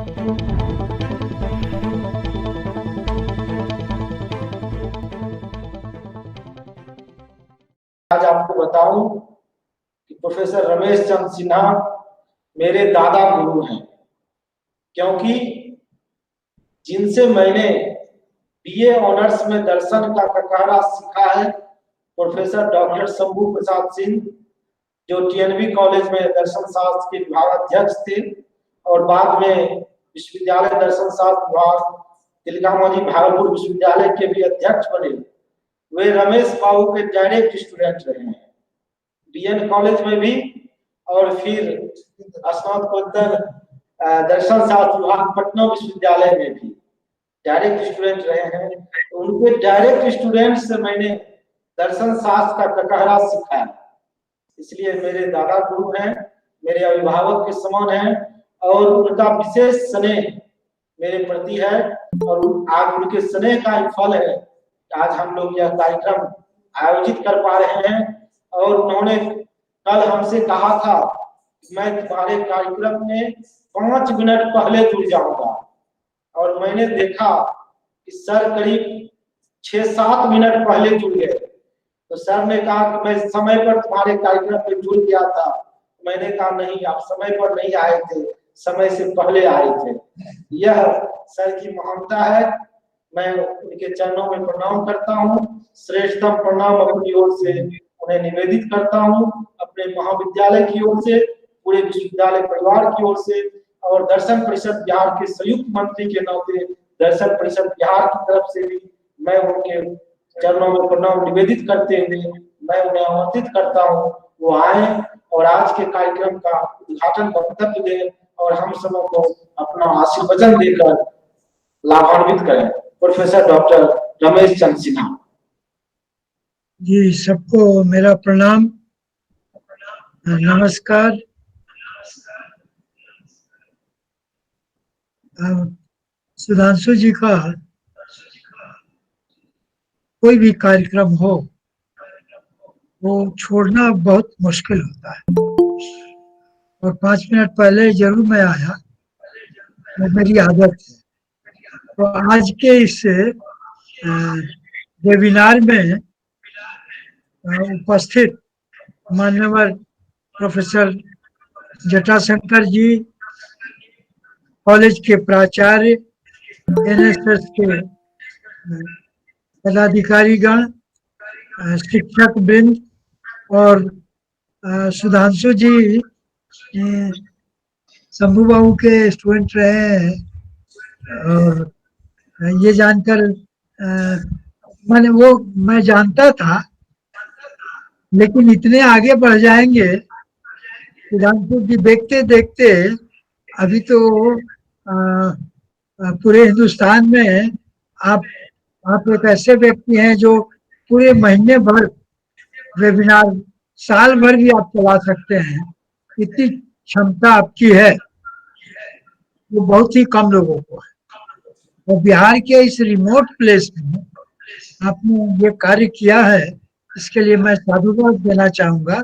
आज आपको बताऊं कि प्रोफेसर रमेश चंद्र सिन्हा मेरे दादा गुरु हैं, क्योंकि जिनसे मैंने बीए ऑनर्स में दर्शन का ककारा सीखा है, प्रोफेसर डॉक्टर शंभू प्रसाद सिंह, जो टीएनबी कॉलेज में दर्शन शास्त्र के विभागाध्यक्ष थे और बाद में विश्वविद्यालय दर्शन शास्त्र विभाग तिलकामांझी भागलपुर विश्वविद्यालय के भी अध्यक्ष बने। वे रमेश बाबू के डायरेक्ट स्टूडेंट रहे हैं, बीएन कॉलेज में भी और फिर स्नातकोत्तर दर्शन शास्त्र विभाग पटना विश्वविद्यालय में भी डायरेक्ट स्टूडेंट रहे हैं। तो उनके डायरेक्ट स्टूडेंट से मैंने दर्शन शास्त्र का ककहरा सीखा है, इसलिए मेरे दादा गुरु हैं, मेरे अभिभावक के समान हैं और उनका विशेष स्नेह मेरे प्रति है और आज उनके स्नेह का ही फल है आज हम लोग यह कार्यक्रम आयोजित कर पा रहे हैं। और उन्होंने कल हमसे कहा था मैं तुम्हारे कार्यक्रम में 5 मिनट पहले जुड़ जाऊंगा और मैंने देखा कि सर करीब 6-7 मिनट पहले जुड़ गए। तो सर ने कहा कि मैं समय पर तुम्हारे कार्यक्रम में जुड़ गया था। मैंने कहा नहीं, आप समय पर नहीं आए थे, समय से पहले आए थे। यह सर की महानता है। मैं उनके चरणों में प्रणाम करता हूँ, श्रेष्ठतम प्रणाम अपनी ओर से उन्हें निवेदित करता हूँ, अपने महाविद्यालय की ओर से, पूरे विश्वविद्यालय परिवार की ओर से और दर्शन परिषद बिहार के संयुक्त मंत्री के नाते दर्शन परिषद बिहार की तरफ से भी मैं उनके चरणों में प्रणाम निवेदित करते हुए मैं उन्हें आमंत्रित करता हूँ वो आए और आज के कार्यक्रम का उद्घाटन वक्तव्य दें और हम सबों को अपना आशीर्वचन देकर लाभान्वित करें। प्रोफेसर डॉक्टर रमेश चंद्र सिन्हा जी, सबको मेरा प्रणाम, नमस्कार। सुधांशु जी का कोई भी कार्यक्रम हो वो छोड़ना बहुत मुश्किल होता है और 5 मिनट पहले जरूर मैं आया, वो मेरी आदत है। तो आज के इस वेबिनार में उपस्थित माननीय प्रोफेसर जटाशंकर जी, कॉलेज के प्राचार्य, एनएसएस के पदाधिकारीगण, शिक्षक वृंद और सुधांशु जी शंभू बाबू के स्टूडेंट रहे हैं और ये जानकर मैं जानता था, लेकिन इतने आगे बढ़ जाएंगे सुधांशु जी देखते देखते। अभी तो पूरे हिंदुस्तान में आप एक ऐसे व्यक्ति हैं जो पूरे महीने भर वेबिनार, साल भर भी आप चला सकते हैं, इतनी क्षमता आपकी है, वो बहुत ही कम लोगों को है। और बिहार के इस रिमोट प्लेस में आपने ये कार्य किया है, इसके लिए मैं साधुवाद देना चाहूंगा।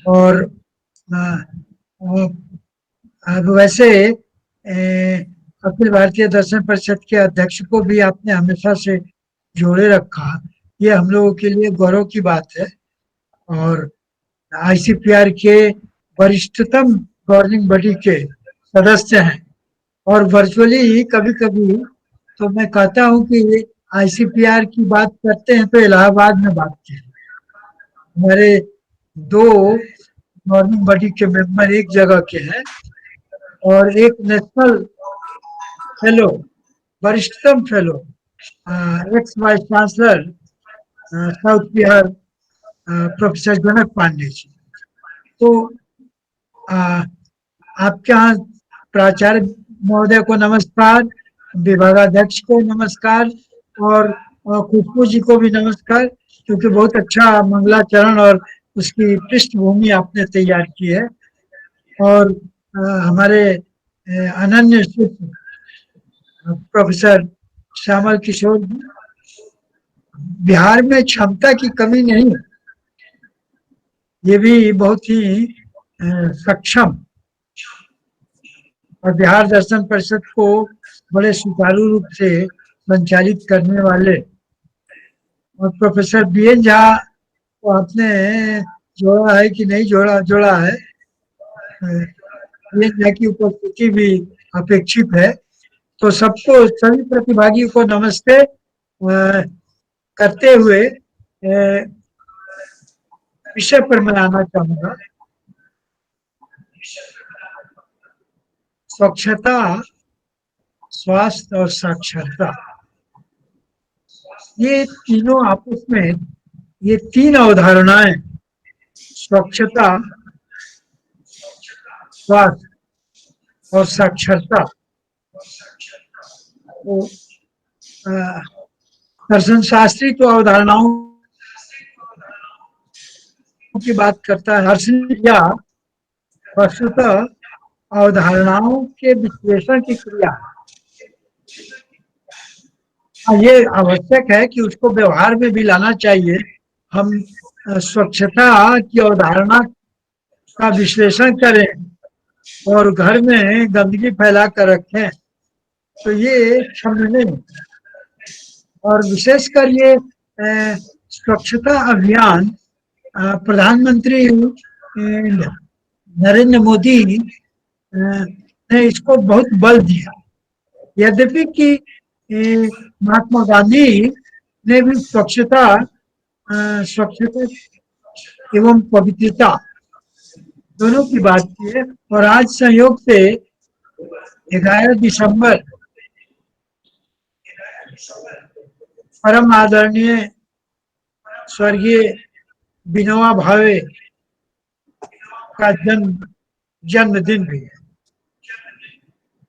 और अब वैसे अखिल भारतीय दर्शन परिषद के अध्यक्ष को भी आपने हमेशा से जोड़े रखा, ये हम लोगों के लिए गौरव की बात है। और आईसीपीआर के वरिष्ठतम गवर्निंग बॉडी के सदस्य हैं और वर्चुअली कभी कभी तो मैं कहता हूं कि आईसीपीआर की बात करते हैं तो इलाहाबाद में बात की। हमारे 2 गवर्निंग बॉडी के मेंबर एक जगह के हैं और एक नेशनल फेलो, वरिष्ठतम fellow, ex vice chancellor south Bihar professor Janak Pandey ji. तो आपके यहाँ प्राचार्य महोदय को नमस्कार, विभागाध्यक्ष को नमस्कार और खुशबू जी को भी नमस्कार, क्योंकि बहुत अच्छा मंगलाचरण और उसकी पृष्ठभूमि आपने तैयार की है। और हमारे अनन्य शिष्य प्रोफेसर श्यामल किशोर जी, बिहार में क्षमता की कमी नहीं है, ये भी बहुत ही सक्षम और बिहार दर्शन परिषद को बड़े सुचारू रूप से संचालित करने वाले और प्रोफेसर बीएन झा को आपने जोड़ा है कि नहीं जोड़ा जोड़ा है, बीएन झा की उपस्थिति भी अपेक्षित है। तो सबको, सभी प्रतिभागियों को नमस्ते करते हुए विषय पर मैं आना चाहूंगा। स्वच्छता, स्वास्थ्य और साक्षरता, ये तीनों आपस में, ये तीन अवधारणाएं, स्वच्छता, स्वास्थ्य और साक्षरता, तो दर्शन शास्त्री तो अवधारणाओं की बात करता है, हर्षिया वस्तुतः अवधारणाओं के विश्लेषण की क्रिया। ये आवश्यक है कि उसको व्यवहार में भी लाना चाहिए। हम स्वच्छता की अवधारणा का विश्लेषण करें और घर में गंदगी फैला कर रखें तो ये क्षम्य नहीं। और विशेषकर ये स्वच्छता अभियान प्रधानमंत्री नरेंद्र मोदी ने इसको बहुत बल दिया। यद्यपि कि महात्मा गांधी ने भी स्वच्छता एवं पवित्रता दोनों की बात की है। और आज संयोग से 11 दिसंबर परम आदरणीय स्वर्गीय विनोबा भावे का जन्मदिन भी है।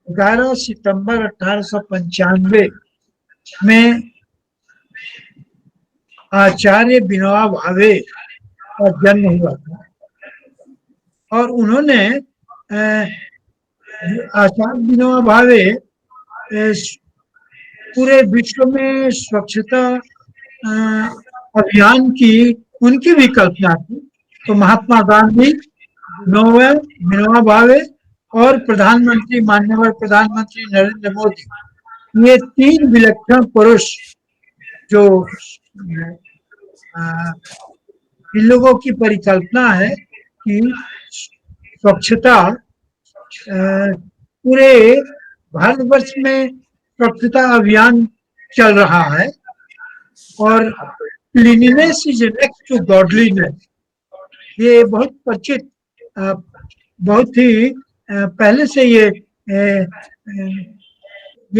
11 सितंबर 1895 में आचार्य विनोबा भावे का जन्म हुआ था और उन्होंने आचार्य विनोबा भावे पूरे विश्व में स्वच्छता अभियान की उनकी भी कल्पना थी। तो महात्मा गांधी, विनोबा भावे और प्रधानमंत्री, माननीय प्रधानमंत्री नरेंद्र मोदी, ये तीन विलक्षण पुरुष जो इन लोगों की परिकल्पना है कि स्वच्छता पूरे भारतवर्ष में स्वच्छता अभियान चल रहा है और cleanliness is next to godliness, ये बहुत परिचित, बहुत ही पहले से ये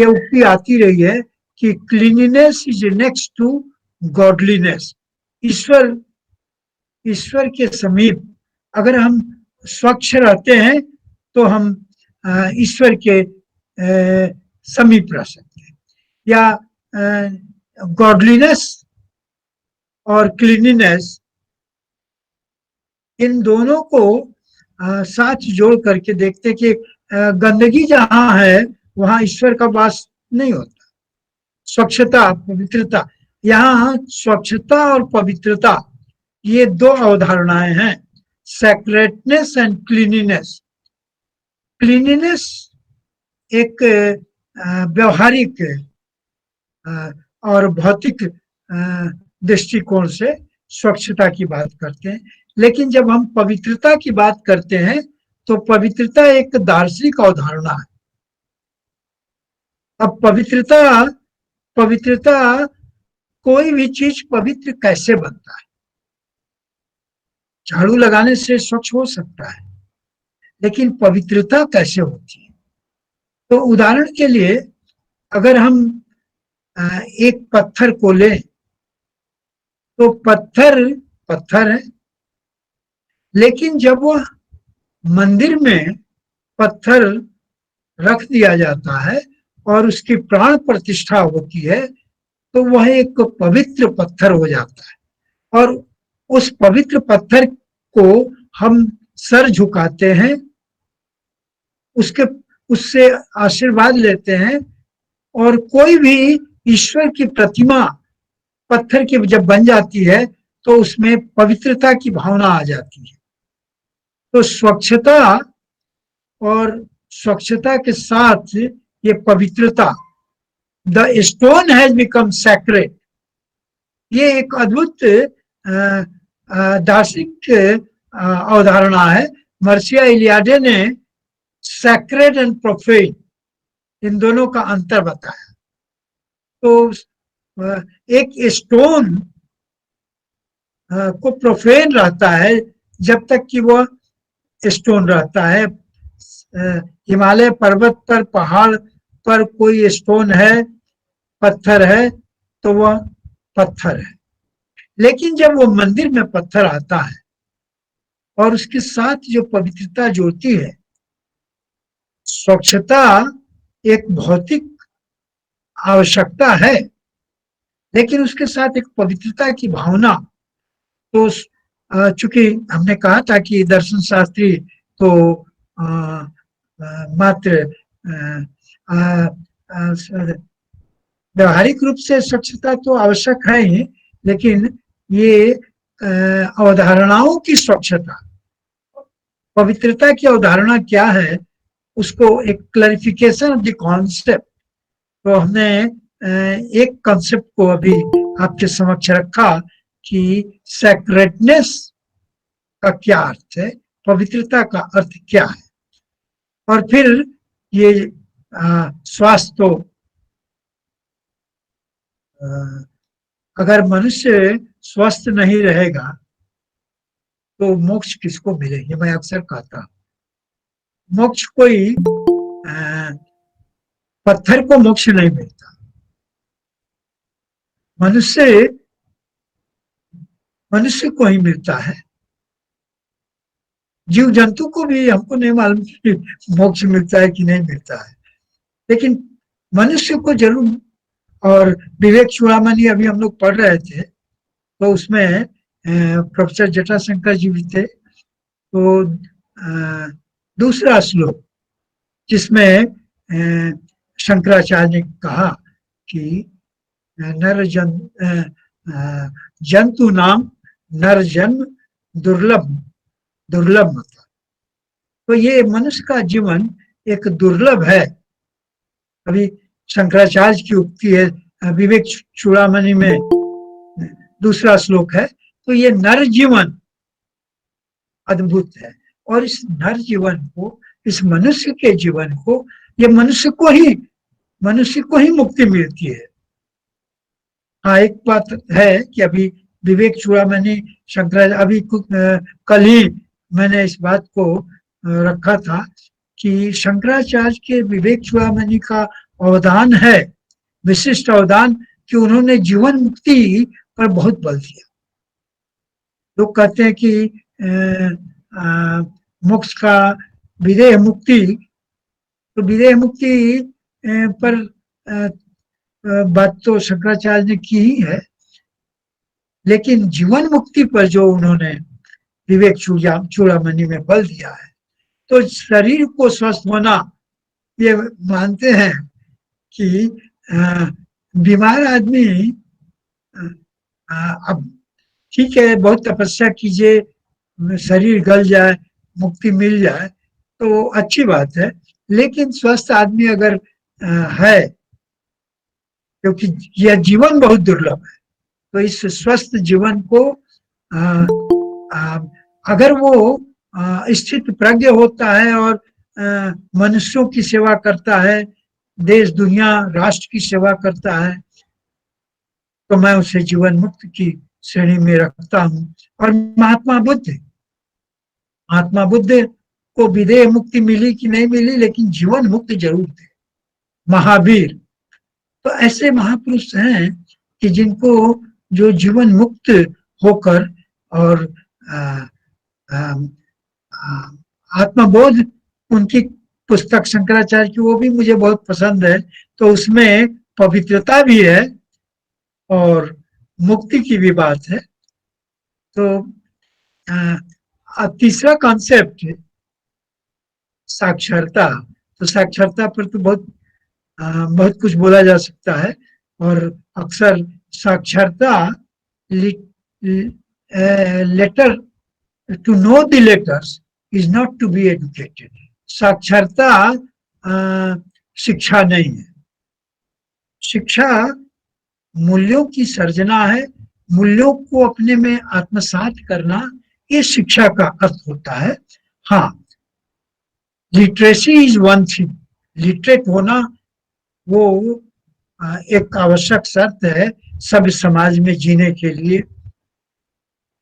उक्ति आती रही है कि cleanliness is next to godliness. ईश्वर के समीप अगर हम स्वच्छ रहते हैं तो हम ईश्वर के समीप रह सकते हैं। या गॉडलीनेस और क्लीनिनेस, इन दोनों को साथ जोड़ करके देखते कि गंदगी जहां है वहां ईश्वर का वास नहीं होता। स्वच्छता, पवित्रता, यहाँ स्वच्छता और पवित्रता ये दो अवधारणाएं हैं, सैक्रेडनेस एंड क्लीनिनेस। क्लीनिनेस एक व्यवहारिक और भौतिक दृष्टिकोण से स्वच्छता की बात करते हैं, लेकिन जब हम पवित्रता की बात करते हैं तो पवित्रता एक दार्शनिक अवधारणा है। अब पवित्रता कोई भी चीज पवित्र कैसे बनता है? झाड़ू लगाने से स्वच्छ हो सकता है, लेकिन पवित्रता कैसे होती है? तो उदाहरण के लिए अगर हम एक पत्थर को लें तो पत्थर है, लेकिन जब वह मंदिर में पत्थर रख दिया जाता है और उसकी प्राण प्रतिष्ठा होती है तो वह एक पवित्र पत्थर हो जाता है और उस पवित्र पत्थर को हम सर झुकाते हैं, उससे आशीर्वाद लेते हैं। और कोई भी ईश्वर की प्रतिमा पत्थर की जब बन जाती है तो उसमें पवित्रता की भावना आ जाती है। तो स्वच्छता और स्वच्छता के साथ ये पवित्रता, the stone has become sacred, ये एक अद्भुत दार्शनिक अवधारणा है। मर्सिया इलियाडे ने सैक्रेड एंड प्रोफेन इन दोनों का अंतर बताया। तो एक स्टोन को प्रोफेन रहता है जब तक कि वो स्टोन रहता है। हिमालय पर्वत पर, पहाड़ पर कोई स्टोन है, पत्थर है, तो वह पत्थर है। लेकिन जब वो मंदिर में पत्थर आता है और उसके साथ जो पवित्रता जुड़ती है, स्वच्छता एक भौतिक आवश्यकता है, लेकिन उसके साथ एक पवित्रता की भावना। तो चूंकि हमने कहा था कि दर्शन शास्त्री तो मात्र व्यवहारिक रूप से स्वच्छता तो आवश्यक है ही, लेकिन ये अवधारणाओं की स्वच्छता, पवित्रता की अवधारणा क्या है, उसको एक क्लैरिफिकेशन ऑफ द कॉन्सेप्ट। तो हमने एक कॉन्सेप्ट को अभी आपके समक्ष रखा कि सैक्रेडनेस का क्या अर्थ है, पवित्रता का अर्थ क्या है। और फिर ये स्वास्थ्य, तो अगर मनुष्य स्वस्थ नहीं रहेगा तो मोक्ष किसको मिलेगी। मैं अक्सर कहता हूं, मोक्ष कोई पत्थर को मोक्ष नहीं मिलता। मनुष्य मनुष्य को ही मिलता है। जीव जंतु को भी हमको नहीं मालूम कि मोक्ष मिलता है कि नहीं मिलता है, लेकिन मनुष्य को जरूर। और विवेक चूड़ामणि अभी हम लोग पढ़ रहे थे, तो उसमें प्रोफेसर जटाशंकर जी भी थे। तो दूसरा श्लोक जिसमें शंकराचार्य ने कहा कि नर जंतु नाम नर जन्म दुर्लभ, दुर्लभ मतलब, तो ये मनुष्य का जीवन एक दुर्लभ है। अभी शंकराचार्य की उक्ति है विवेक चूड़ामणि में, दूसरा श्लोक है। तो ये नर जीवन अद्भुत है, और इस नर जीवन को, इस मनुष्य के जीवन को, ये मनुष्य को ही मुक्ति मिलती है। हाँ, एक बात है कि अभी विवेक चूड़ामणि शंकराचार्य, अभी कल ही मैंने इस बात को रखा था कि शंकराचार्य के विवेक चूड़ामणि का अवदान है, विशिष्ट अवदान, कि उन्होंने जीवन मुक्ति पर बहुत बल दिया। लोग कहते हैं कि मोक्ष का विदेह मुक्ति, तो विदेह मुक्ति पर बात तो शंकराचार्य ने की ही है, लेकिन जीवन मुक्ति पर जो उन्होंने विवेक चूड़ामणि में बल दिया है, तो शरीर को स्वस्थ होना, ये मानते हैं कि बीमार आदमी अब ठीक है, बहुत तपस्या कीजिए, शरीर गल जाए, मुक्ति मिल जाए तो अच्छी बात है, लेकिन स्वस्थ आदमी अगर है, क्योंकि यह जीवन बहुत दुर्लभ है, तो इस स्वस्थ जीवन को अगर वो स्थित प्रज्ञ होता है और मनुष्यों की सेवा करता है, देश दुनिया राष्ट्र की सेवा करता है, तो मैं उसे जीवन मुक्त की श्रेणी में रखता हूं। और महात्मा बुद्ध को विदेह मुक्ति मिली कि नहीं मिली, लेकिन जीवन मुक्त जरूर थे। महावीर, तो ऐसे महापुरुष हैं कि जिनको जो जीवन मुक्त होकर, और आत्मबोध, उनकी पुस्तक शंकराचार्य की, वो भी मुझे बहुत पसंद है। तो उसमें पवित्रता भी है और मुक्ति की भी बात है। तो तीसरा कॉन्सेप्ट साक्षरता। तो साक्षरता पर तो बहुत कुछ बोला जा सकता है, और अक्सर साक्षरता, letter, to know the letters is not to be educated. साक्षरता शिक्षा नहीं है। शिक्षा मूल्यों की सर्जना है, मूल्यों को अपने में आत्मसात करना, ये शिक्षा का अर्थ होता है। हाँ, literacy is one thing, literate होना वो एक आवश्यक शर्त है सभ्य समाज में जीने के लिए।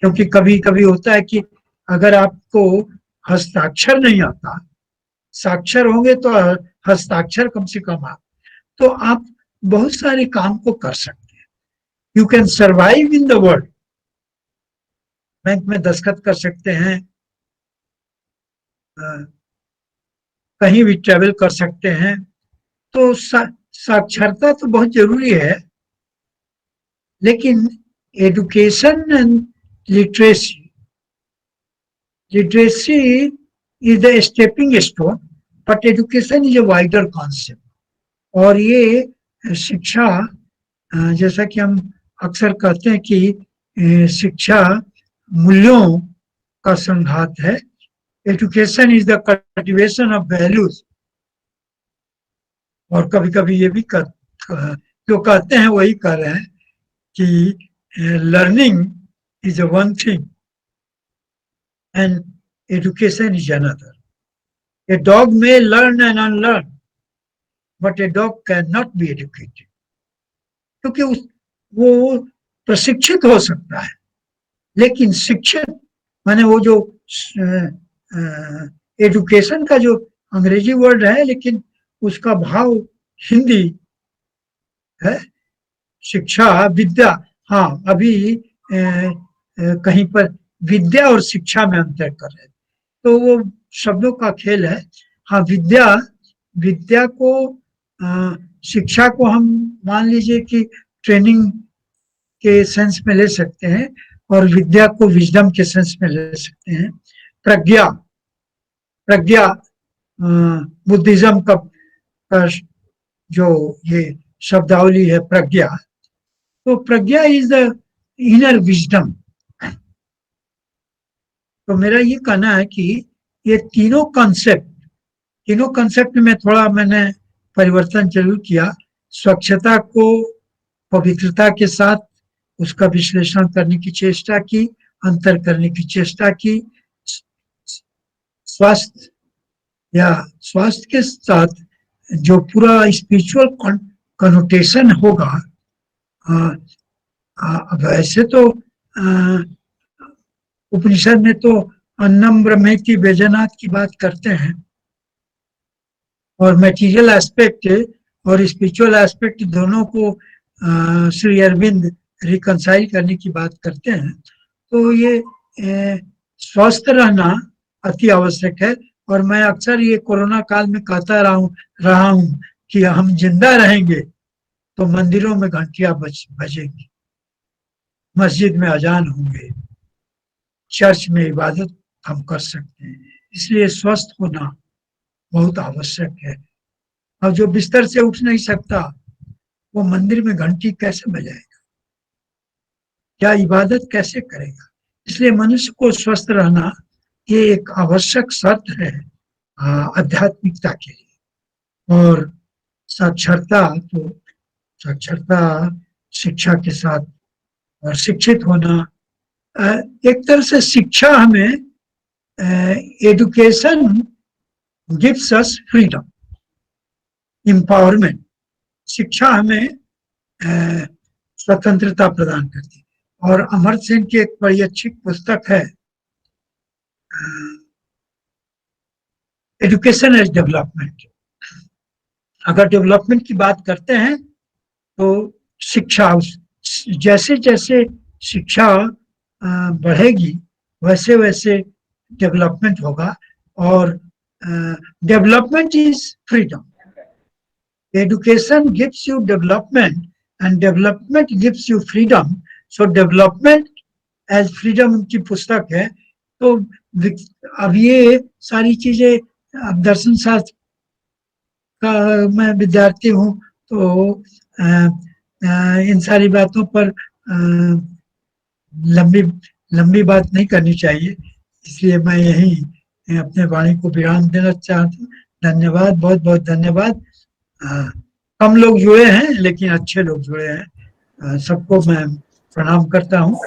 क्योंकि कभी कभी होता है कि अगर आपको हस्ताक्षर नहीं आता, साक्षर होंगे तो हस्ताक्षर कम से कम आ, तो आप बहुत सारे काम को कर सकते हैं। You can survive in the world. Bank में दस्तखत कर सकते हैं, कहीं भी ट्रेवल कर सकते हैं। तो साक्षरता तो बहुत जरूरी है, लेकिन education and literacy, literacy is the stepping stone, but education is a wider concept. और ये शिक्षा, जैसा कि हम अक्सर कहते हैं कि शिक्षा मूल्यों का संघात है। Education is the cultivation of values. और कभी कभी ये भी जो कहते हैं वही कह रहे हैं कि learning is a one thing and education is another. A dog may learn and unlearn, but a dog cannot be educated. क्योंकि वो प्रशिक्षित हो सकता है, लेकिन शिक्षित माने वो जो एजुकेशन का जो अंग्रेजी वर्ड है, लेकिन उसका भाव हिंदी है, शिक्षा विद्या। हाँ, अभी कहीं पर विद्या और शिक्षा में अंतर कर रहे हैं, तो वो शब्दों का खेल है। हाँ, विद्या, विद्या को शिक्षा को हम मान लीजिए कि ट्रेनिंग के सेंस में ले सकते हैं, और विद्या को विजडम के सेंस में ले सकते हैं। प्रज्ञा, प्रज्ञा बुद्धिज्म का जो ये शब्दावली है प्रज्ञा, तो प्रज्ञा इज द इनर विजडम। तो मेरा ये कहना है कि ये तीनों कॉन्सेप्ट में थोड़ा मैंने परिवर्तन जरूर किया। स्वच्छता को पवित्रता के साथ उसका विश्लेषण करने की चेष्टा की, अंतर करने की चेष्टा की। स्वास्थ्य या स्वास्थ्य के साथ जो पूरा स्पिरिचुअल कनोटेशन होगा, वैसे तो उपनिषद में तो अन्नम ब्रह्मेति व्यजनात् की बात करते हैं, और मटेरियल एस्पेक्ट और स्पिरिचुअल एस्पेक्ट दोनों को श्री अरविंद रिकंसाइल करने की बात करते हैं। तो ये स्वस्थ रहना अति आवश्यक है। और मैं अक्सर ये कोरोना काल में कहता रहा हूँ कि हम जिंदा रहेंगे तो मंदिरों में घंटियां बजेंगी, मस्जिद में अजान होंगे, चर्च में इबादत हम कर सकते हैं। इसलिए स्वस्थ होना बहुत आवश्यक है। और जो बिस्तर से उठ नहीं सकता, वो मंदिर में घंटी कैसे बजाएगा, क्या इबादत कैसे करेगा? इसलिए मनुष्य को स्वस्थ रहना ये एक आवश्यक शर्त है आध्यात्मिकता के लिए। और साक्षरता, तो साक्षरता शिक्षा के साथ, और शिक्षित होना, एक तरह से शिक्षा हमें, education gives us freedom, empowerment. शिक्षा हमें स्वतंत्रता प्रदान करती है। और अमर्त्य सेन की एक बड़ी अच्छी पुस्तक है, एजुकेशन एज डेवलपमेंट। अगर डेवलपमेंट की बात करते हैं तो शिक्षा, जैसे जैसे शिक्षा बढ़ेगी वैसे वैसे डेवलपमेंट होगा। और development is freedom. Education gives you development and development gives you freedom. So development as freedom उनकी पुस्तक है। तो अब ये सारी चीजें, अब दर्शन शास्त्र का मैं विद्यार्थी हूँ, तो इन सारी बातों पर लंबी लंबी बात नहीं करनी चाहिए, इसलिए मैं यही मैं अपने वाणी को विराम देना चाहता हूँ। धन्यवाद, बहुत बहुत धन्यवाद। कम लोग जुड़े हैं लेकिन अच्छे लोग जुड़े हैं। सबको मैं प्रणाम करता हूँ।